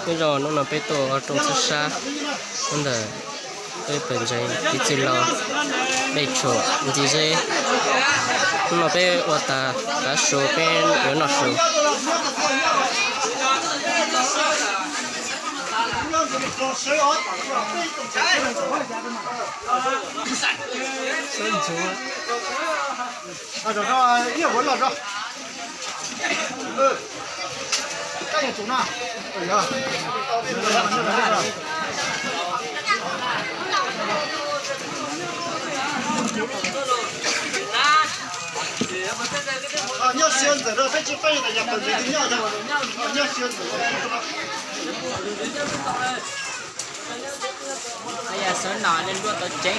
bây giờ nó là bé tổ ở trong sát xa nên là bé bệnh dây đi chơi lo bé chỗ đi chơi nó bé ở ta đã số bé ở nó số啊，这上一会儿了这，赶紧走呢，哎呀，啊，你要选择了，再去翻译的也本身你要的，你要选择了。bây giờ sớm nọ lên đua tổ chức